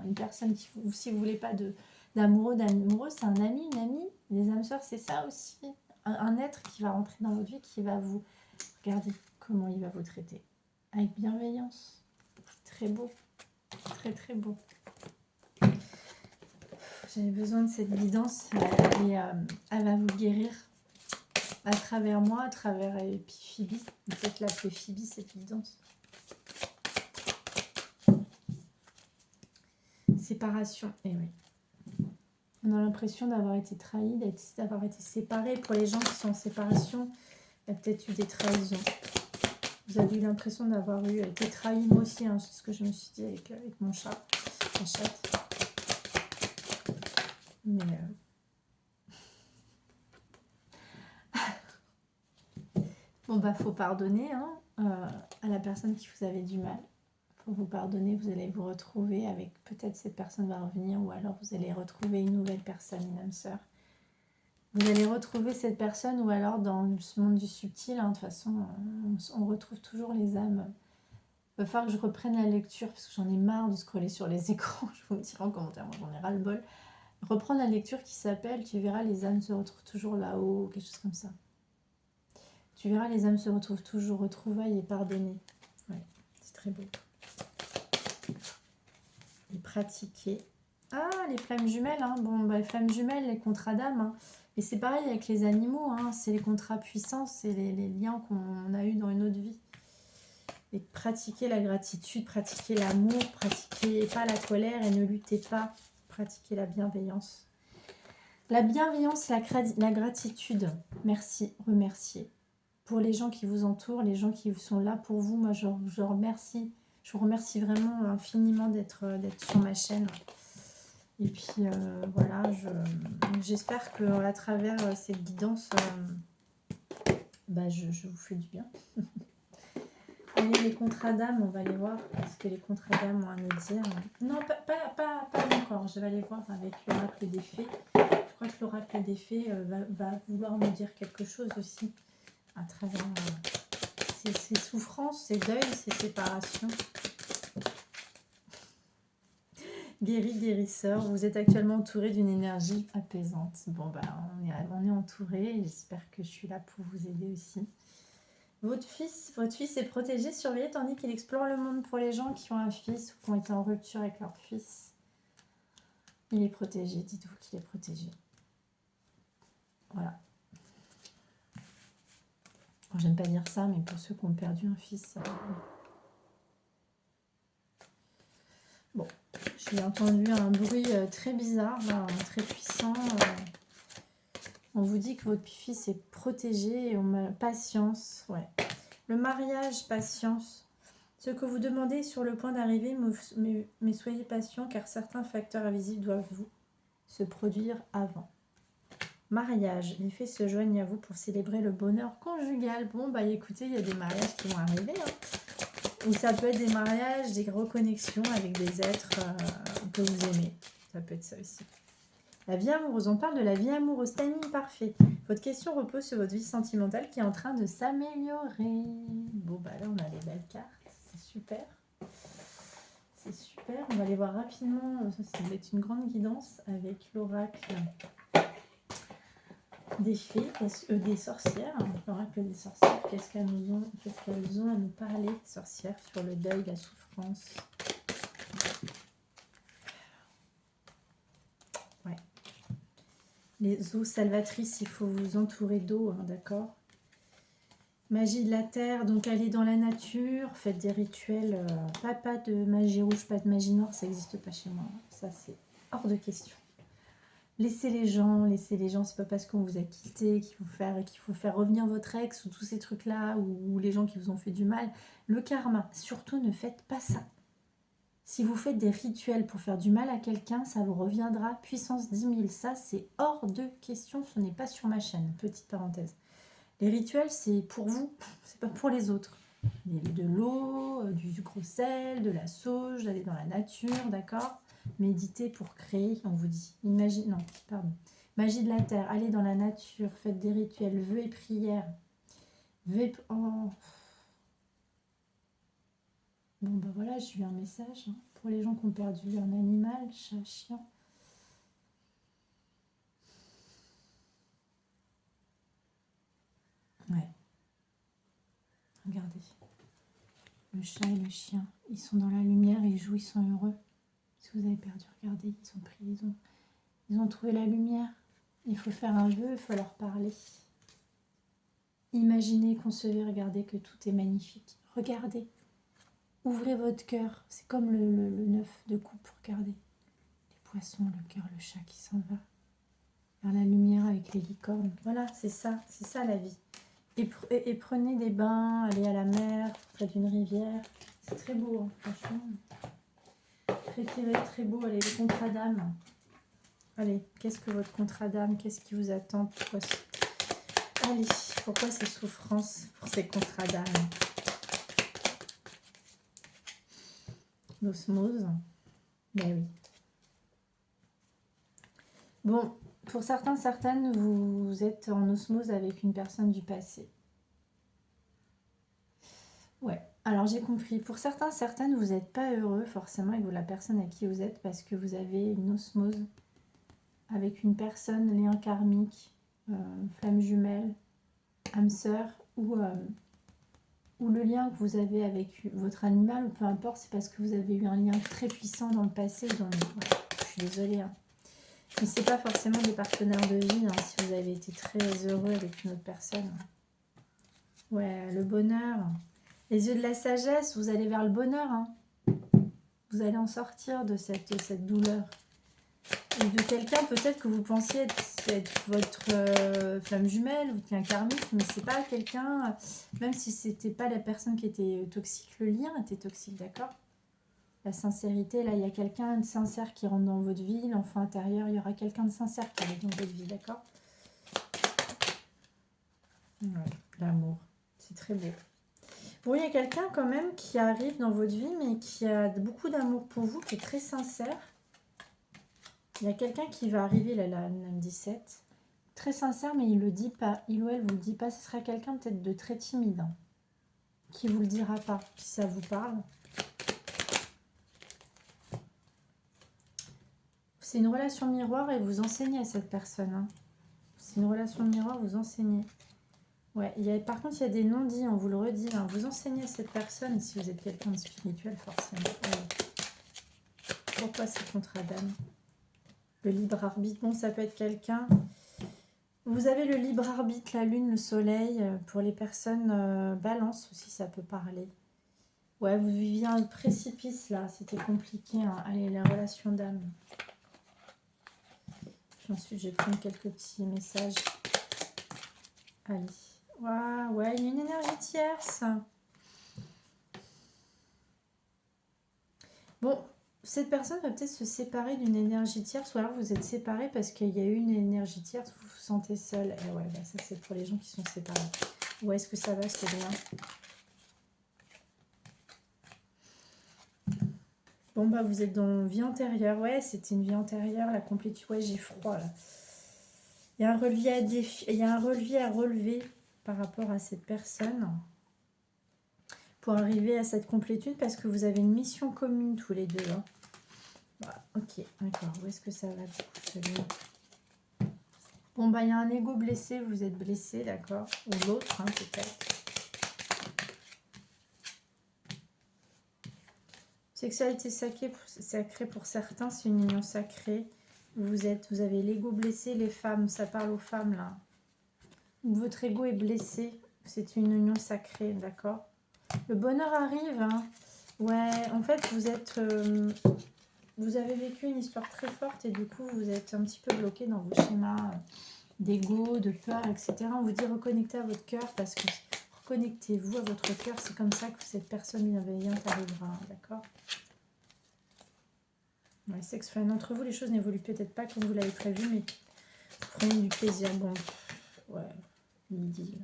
une personne qui vous, si vous voulez pas d'amoureux, c'est un ami, une amie. Les âmes sœurs, c'est ça aussi. Un être qui va rentrer dans votre vie, qui va vous... Regardez comment il va vous traiter. Avec bienveillance. Très beau. Très très beau. J'avais besoin de cette guidance et elle va vous guérir à travers moi, à travers et puis Phoebe. Peut-être l'appeler Phoebe, cette guidance. Séparation, et oui. On a l'impression d'avoir été trahi, d'avoir été séparé. Pour les gens qui sont en séparation, il y a peut-être eu des trahisons. Vous avez eu l'impression d'avoir été trahi, moi aussi, hein, c'est ce que je me suis dit avec mon chat, ma chatte. Mais bon, bah, faut pardonner hein, à la personne qui vous avait du mal. Faut vous pardonner, vous allez vous retrouver avec, peut-être cette personne va revenir, ou alors vous allez retrouver une nouvelle personne, une âme sœur. Vous allez retrouver cette personne, ou alors dans ce monde du subtil, hein, de toute façon, on retrouve toujours les âmes. Il va falloir que je reprenne la lecture, parce que j'en ai marre de scroller sur les écrans, je vous le dirai en commentaire, moi j'en ai ras-le-bol. Reprendre la lecture qui s'appelle « Tu verras, les âmes se retrouvent toujours là-haut », quelque chose comme ça. Tu verras, les âmes se retrouvent toujours, retrouvailles et pardonnées. Ouais, c'est très beau. Et pratiquer. Ah, les flammes jumelles, hein. Bon, bah, les flammes jumelles, les contrats d'âme, hein. Et c'est pareil avec les animaux, hein. C'est les contrats puissants, c'est les liens qu'on a eus dans une autre vie. Et pratiquer la gratitude, pratiquer l'amour, pratiquer pas la colère et ne luttez pas. Pratiquer la bienveillance. La bienveillance, la gratitude. Merci, remercier. Pour les gens qui vous entourent, les gens qui sont là pour vous, moi je remercie. Je vous remercie vraiment infiniment d'être sur ma chaîne. Et puis voilà, j'espère qu'à travers cette guidance, je vous fais du bien. Allez, les contrats d'âme, on va aller voir ce que les contrats d'âme ont à nous dire. Non, pas encore. Je vais aller voir avec l'oracle des fées. Je crois que l'oracle des fées va vouloir me dire quelque chose aussi à travers ces souffrances, ces deuils, ces séparations. Guérisseur, vous êtes actuellement entouré d'une énergie apaisante. Bon, bah, on est entouré. J'espère que je suis là pour vous aider aussi. Votre fils est protégé, surveillé, tandis qu'il explore le monde. Pour les gens qui ont un fils ou qui ont été en rupture avec leur fils, il est protégé. Dites-vous qu'il est protégé. Voilà. Bon, j'aime pas dire ça, mais pour ceux qui ont perdu un fils, bon, j'ai entendu un bruit très bizarre, là, très puissant. On vous dit que votre fils est protégé et patience, ouais. Le mariage, patience. Ce que vous demandez est sur le point d'arriver, mais soyez patient car certains facteurs invisibles doivent se produire avant. Mariage, les fées se joignent à vous pour célébrer le bonheur conjugal. Bon, bah écoutez, il y a des mariages qui vont arriver. Hein. Ou ça peut être des mariages, des reconnexions avec des êtres que vous aimez. Ça peut être ça aussi. La vie amoureuse, on parle de la vie amoureuse, timing parfait. Votre question repose sur votre vie sentimentale qui est en train de s'améliorer. Bon, bah là, on a les belles cartes, c'est super. C'est super, on va aller voir rapidement, ça va être une grande guidance avec l'oracle des fées, des sorcières. L'oracle des sorcières, qu'est-ce qu'elles ont à nous parler, sorcières, sur le deuil, la souffrance. Ouais. Les eaux salvatrices, il faut vous entourer d'eau, hein, d'accord. Magie de la terre, donc allez dans la nature, faites des rituels, pas de magie rouge, pas de magie noire, ça n'existe pas chez moi. Ça, c'est hors de question. Laissez les gens, c'est pas parce qu'on vous a quitté qu'il faut faire revenir votre ex ou tous ces trucs-là, ou les gens qui vous ont fait du mal. Le karma, surtout ne faites pas ça. Si vous faites des rituels pour faire du mal à quelqu'un, ça vous reviendra puissance 10 000. Ça, c'est hors de question, ce n'est pas sur ma chaîne. Petite parenthèse. Les rituels, c'est pour vous, c'est pas pour les autres. De l'eau, du gros sel, de la sauge, d'aller dans la nature, d'accord? Méditez pour créer, on vous dit. Non, pardon. Magie de la terre, allez dans la nature, faites des rituels, vœux et prières. Oh. Bon, ben voilà, j'ai eu un message pour les gens qui ont perdu un animal, chat, chien. Ouais. Regardez. Le chat et le chien, ils sont dans la lumière, ils jouent, ils sont heureux. Si vous avez perdu, regardez, ils sont pris, ils ont trouvé la lumière. Il faut faire un vœu, il faut leur parler. Imaginez, concevez, regardez que tout est magnifique. Regardez. Ouvrez votre cœur. C'est comme le 9 de coupe, regardez. Les poissons, le cœur, le chat qui s'en va. Vers la lumière avec les licornes. Voilà, c'est ça la vie. Et prenez des bains, allez à la mer, près d'une rivière. C'est très beau, hein, franchement. Très beau, allez, le contrat d'âme. Allez, qu'est-ce que votre contrat d'âme? Qu'est-ce qui vous attend? Allez, pourquoi ces souffrances pour ces contrats d'âme? L'osmose. Ben oui. Bon, pour certains, certaines, vous êtes en osmose avec une personne du passé. Ouais, alors j'ai compris. Pour certains, certaines, vous n'êtes pas heureux forcément avec la personne à qui vous êtes parce que vous avez une osmose avec une personne, lien karmique, flamme jumelle, âme sœur ou le lien que vous avez avec votre animal, ou peu importe, c'est parce que vous avez eu un lien très puissant dans le passé. Ouais, je suis désolée. Hein. Mais c'est pas forcément des partenaires de vie si vous avez été très heureux avec une autre personne. Ouais, le bonheur. Les yeux de la sagesse, vous allez vers le bonheur. Hein. Vous allez en sortir de cette douleur. Et de quelqu'un peut-être que vous pensiez être votre flamme jumelle ou un karmique, mais c'est pas quelqu'un, même si c'était pas la personne qui était toxique, le lien était toxique, d'accord? La sincérité, là il y a quelqu'un de sincère qui rentre dans votre vie, l'enfant intérieur, il y aura quelqu'un de sincère qui arrive dans votre vie, d'accord? Ouais, l'amour, c'est très beau. Bon, il y a quelqu'un quand même qui arrive dans votre vie, mais qui a beaucoup d'amour pour vous, qui est très sincère. Il y a quelqu'un qui va arriver, là, la 17, très sincère, mais il le dit pas. Il ou elle vous le dit pas. Ce sera quelqu'un peut-être de très timide, hein, qui vous le dira pas, si ça vous parle. C'est une relation miroir et vous enseignez à cette personne. Hein. C'est une relation miroir, vous enseignez. Ouais, par contre, il y a des non-dits, on vous le redit. Hein, vous enseignez à cette personne, si vous êtes quelqu'un de spirituel, forcément. Ouais. Pourquoi ces contrats d'âme? Le libre arbitre, bon, ça peut être quelqu'un. Vous avez le libre arbitre, la lune, le soleil. Pour les personnes balance aussi, ça peut parler. Ouais, vous viviez un précipice là, c'était compliqué. Hein. Allez, la relation d'âme. Puis ensuite, je vais prendre quelques petits messages. Allez. Waouh, ouais, il y a une énergie tierce. Bon, cette personne va peut-être se séparer d'une énergie tierce, ou alors vous êtes séparés parce qu'il y a eu une énergie tierce, vous vous sentez seul. Et ouais, bah ça c'est pour les gens qui sont séparés. Où est-ce que ça va, c'est bien. Bon, bah vous êtes dans vie antérieure. Ouais, c'était une vie antérieure, la complétude. Ouais, j'ai froid là. Il y a un relevé à relever par rapport à cette personne pour arriver à cette complétude parce que vous avez une mission commune tous les deux. Hein. Voilà, ok, d'accord. Où est-ce que ça va celui-là? Bon, bah il y a un ego blessé, vous êtes blessé, d'accord? Ou l'autre, hein, peut-être. Sexualité sacrée pour certains, c'est une union sacrée. Vous avez l'ego blessé, les femmes, ça parle aux femmes là. Votre ego est blessé, c'est une union sacrée, d'accord? Le bonheur arrive, hein. Ouais, en fait, vous êtes... vous avez vécu une histoire très forte et du coup, vous êtes un petit peu bloqué dans vos schémas d'ego, de peur, etc. On vous dit reconnectez à votre cœur parce que reconnectez-vous à votre cœur. C'est comme ça que cette personne bienveillante arrivera, d'accord? Ouais, sex friend. Entre vous, les choses n'évoluent peut-être pas comme vous l'avez prévu, mais prenez du plaisir. Bon, ouais, l'idylle.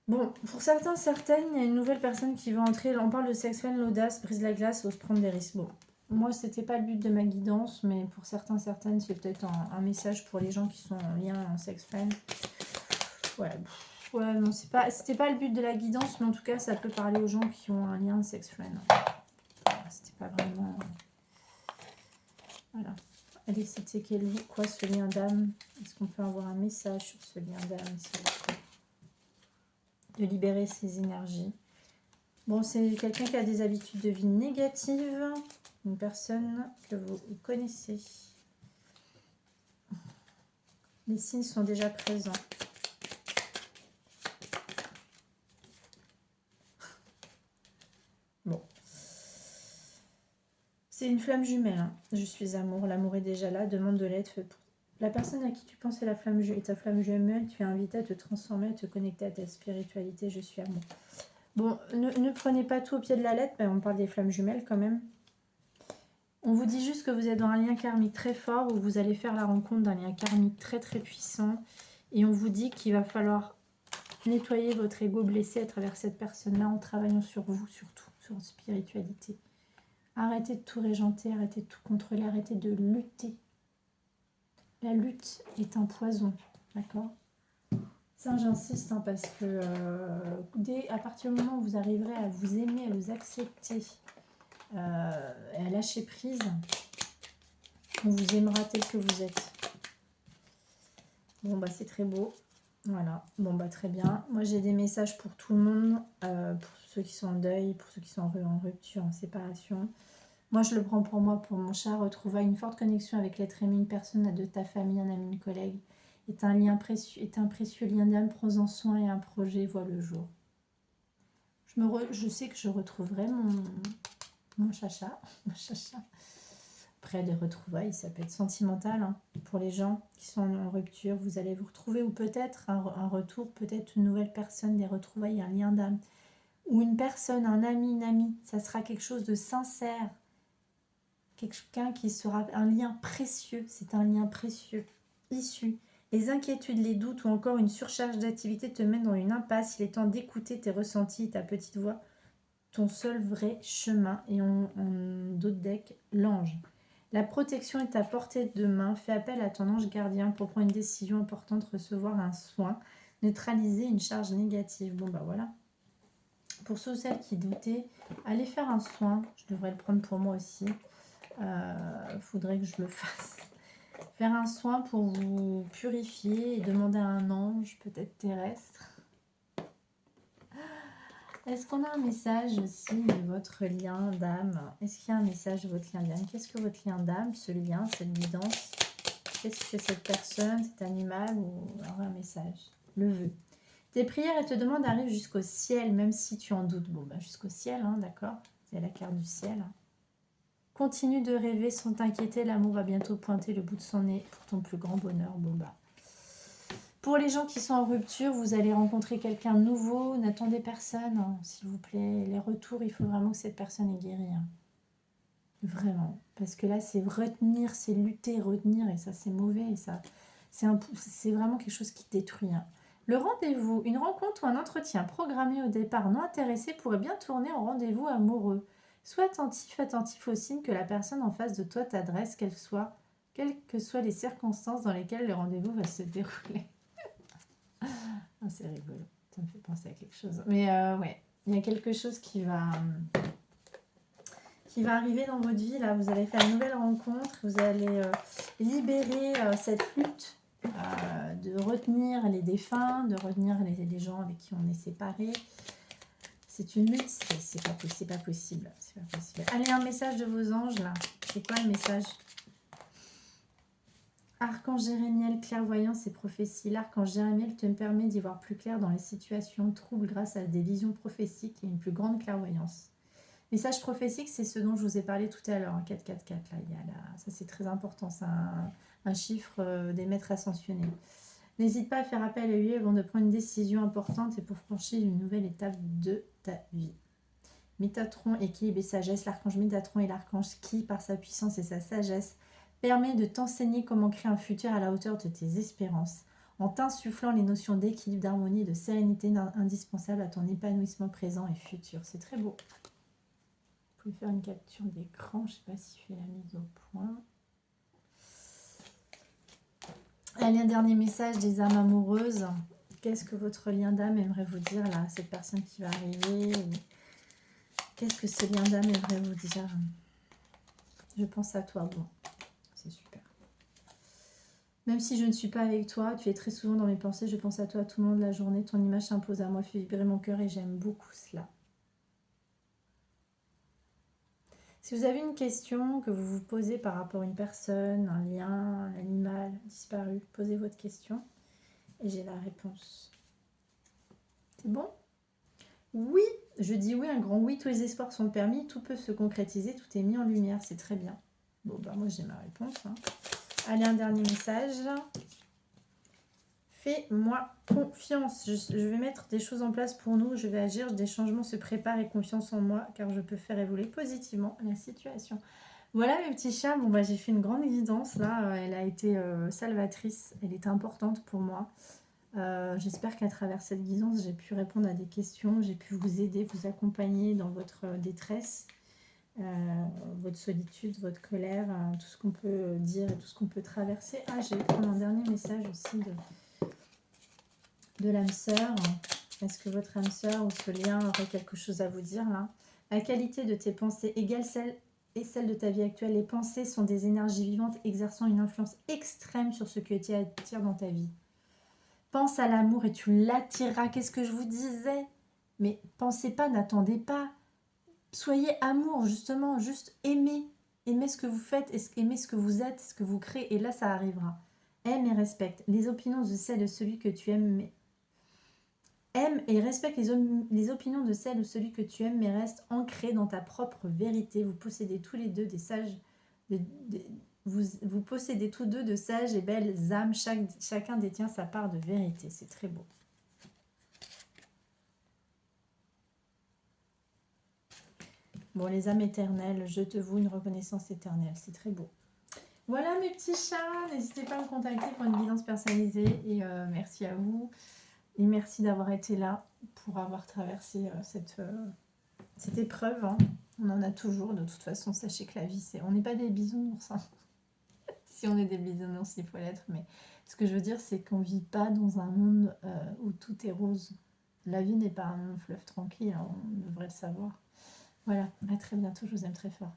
Bon, pour certains, certaines, il y a une nouvelle personne qui va entrer. On parle de sex friend, l'audace, brise la glace, ose prendre des risques. Bon, moi, c'était pas le but de ma guidance, mais pour certains, certaines, c'est peut-être un message pour les gens qui sont en lien en sex friend. Ouais, ouais, non, c'était pas le but de la guidance, mais en tout cas, ça peut parler aux gens qui ont un lien sex friend. C'était pas vraiment... Voilà. Allez, c'était quoi ce lien d'âme? Est-ce qu'on peut avoir un message sur ce lien d'âme, s'il vous plaît? De libérer ses énergies. Bon, c'est quelqu'un qui a des habitudes de vie négatives. Une personne que vous connaissez. Les signes sont déjà présents. Bon. C'est une flamme jumelle. Hein. Je suis amour. L'amour est déjà là. Demande de l'aide. La personne à qui tu penses est ta flamme jumelle. Tu es invité à te transformer, à te connecter à ta spiritualité. Je suis amour. Bon, ne prenez pas tout au pied de la lettre. On parle des flammes jumelles quand même. On vous dit juste que vous êtes dans un lien karmique très fort où vous allez faire la rencontre d'un lien karmique très très puissant. Et on vous dit qu'il va falloir nettoyer votre ego blessé à travers cette personne-là en travaillant sur vous surtout, sur votre spiritualité. Arrêtez de tout régenter, arrêtez de tout contrôler, arrêtez de lutter. La lutte est un poison, d'accord? Ça, j'insiste, hein, parce que à partir du moment où vous arriverez à vous aimer, à vous accepter et à lâcher prise, on vous aimera tel que vous êtes. Bon, bah c'est très beau. Voilà. Bon, bah très bien. Moi, j'ai des messages pour tout le monde, pour ceux qui sont en deuil, pour ceux qui sont en rupture, en séparation. Moi, je le prends pour moi, pour mon chat. Retrouva une forte connexion avec l'être aimé, une personne de ta famille, un ami, une collègue. Est un précieux lien d'âme, prends-en soin et un projet voit le jour. Je sais que je retrouverai mon chacha. Après, les retrouvailles, ça peut être sentimental. Hein. Pour les gens qui sont en rupture, vous allez vous retrouver, ou peut-être un retour, peut-être une nouvelle personne, des retrouvailles, un lien d'âme. Ou une personne, un ami, une amie. Ça sera quelque chose de sincère. Quelqu'un qui sera un lien précieux. C'est un lien précieux. Issu. Les inquiétudes, les doutes ou encore une surcharge d'activité te mènent dans une impasse. Il est temps d'écouter tes ressentis, ta petite voix. Ton seul vrai chemin. Et en dos de deck, l'ange. La protection est à portée de main. Fais appel à ton ange gardien pour prendre une décision importante, recevoir un soin, neutraliser une charge négative. Bon, bah voilà. Pour ceux ou celles qui doutaient, allez faire un soin. Je devrais le prendre pour moi aussi. Faudrait que je le fasse. Faire un soin pour vous purifier et demander à un ange, peut-être terrestre. Est-ce qu'on a un message aussi de votre lien d'âme? Est-ce qu'il y a un message de votre lien d'âme? Qu'est-ce que votre lien d'âme, ce lien, cette guidance? Qu'est-ce que cette personne, cet animal ou alors un message? Le vœu. Tes prières et te demandes arrivent jusqu'au ciel, même si tu en doutes. Bon, bah jusqu'au ciel, hein, d'accord? C'est la carte du ciel. Continue de rêver sans t'inquiéter, l'amour va bientôt pointer le bout de son nez pour ton plus grand bonheur. Bon, bah. Pour les gens qui sont en rupture, vous allez rencontrer quelqu'un de nouveau. N'attendez personne, hein, s'il vous plaît. Les retours, il faut vraiment que cette personne est guérie. Hein. Vraiment. Parce que là, c'est retenir, c'est lutter, retenir. Et ça, c'est mauvais. Et ça, c'est vraiment quelque chose qui détruit. Hein. Le rendez-vous, une rencontre ou un entretien programmé au départ non intéressé pourrait bien tourner en rendez-vous amoureux. Sois attentif aux signes que la personne en face de toi t'adresse, quelles que soient les circonstances dans lesquelles le rendez-vous va se dérouler. Ah, c'est rigolo, ça me fait penser à quelque chose. Mais ouais, il y a quelque chose qui va arriver dans votre vie. Là, vous allez faire une nouvelle rencontre, vous allez libérer cette lutte de retenir les défunts, de retenir les gens avec qui on est séparés. C'est une lutte, c'est pas possible, c'est pas possible. Allez, un message de vos anges là. C'est quoi le message? Archange Jérémiel, clairvoyance et prophétie. L'archange Jérémiel te permet d'y voir plus clair dans les situations troubles grâce à des visions prophétiques et une plus grande clairvoyance. Message prophétique, c'est ce dont je vous ai parlé tout à l'heure, hein, 444. Là, ça c'est très important, c'est un chiffre des maîtres ascensionnés. N'hésite pas à faire appel à lui avant de prendre une décision importante et pour franchir une nouvelle étape de ta vie. Métatron, équilibre et sagesse. L'archange Métatron est l'archange qui, par sa puissance et sa sagesse, permet de t'enseigner comment créer un futur à la hauteur de tes espérances, en t'insufflant les notions d'équilibre, d'harmonie et de sérénité indispensables à ton épanouissement présent et futur. C'est très beau. Vous pouvez faire une capture d'écran. Je ne sais pas si je fais la mise au point. Allez, un dernier message des âmes amoureuses. Qu'est-ce que votre lien d'âme aimerait vous dire là, cette personne qui va arriver? Qu'est-ce que ce lien d'âme aimerait vous dire? Je pense à toi. Bon, c'est super. Même si je ne suis pas avec toi, tu es très souvent dans mes pensées. Je pense à toi tout le long de la journée. Ton image s'impose à moi, fait vibrer mon cœur et j'aime beaucoup cela. Si vous avez une question que vous vous posez par rapport à une personne, un lien, un animal disparu, posez votre question et j'ai la réponse. C'est bon? Oui, je dis oui, un grand oui, tous les espoirs sont permis, tout peut se concrétiser, tout est mis en lumière, c'est très bien. Bon, bah moi j'ai ma réponse. Hein. Allez, un dernier message. Fais-moi confiance. Je vais mettre des choses en place pour nous. Je vais agir. Des changements se préparent et confiance en moi car je peux faire évoluer positivement la situation. Voilà mes petits chats. Bon, bah, j'ai fait une grande guidance là. Elle a été salvatrice. Elle était importante pour moi. J'espère qu'à travers cette guidance, j'ai pu répondre à des questions. J'ai pu vous aider, vous accompagner dans votre détresse, votre solitude, votre colère, tout ce qu'on peut dire et tout ce qu'on peut traverser. Ah, j'ai eu un dernier message aussi de l'âme sœur. Est-ce que votre âme sœur ou ce lien aurait quelque chose à vous dire là? La qualité de tes pensées égale celle de ta vie actuelle. Les pensées sont des énergies vivantes exerçant une influence extrême sur ce que tu attires dans ta vie. Pense à l'amour et tu l'attireras. Qu'est-ce que je vous disais? Mais pensez pas, n'attendez pas. Soyez amour, justement, juste aimez. Aimez ce que vous faites, aimez ce que vous êtes, ce que vous créez, et là ça arrivera. Aime et respecte les opinions de celle de celui que tu aimes, mais aime et respecte les opinions de celle ou celui que tu aimes, mais reste ancré dans ta propre vérité. Vous possédez tous les deux des sages, vous possédez tous deux de sages et belles âmes. Chacun détient sa part de vérité. C'est très beau. Bon, les âmes éternelles, je te voue une reconnaissance éternelle. C'est très beau. Voilà mes petits chats. N'hésitez pas à me contacter pour une guidance personnalisée. Et merci à vous. Et merci d'avoir été là pour avoir traversé cette épreuve. Hein. On en a toujours. De toute façon, sachez que la vie, on n'est pas des bisounours. Hein. Si on est des bisounours, il faut l'être. Mais ce que je veux dire, c'est qu'on ne vit pas dans un monde où tout est rose. La vie n'est pas un fleuve tranquille. Hein. On devrait le savoir. Voilà, à très bientôt. Je vous aime très fort.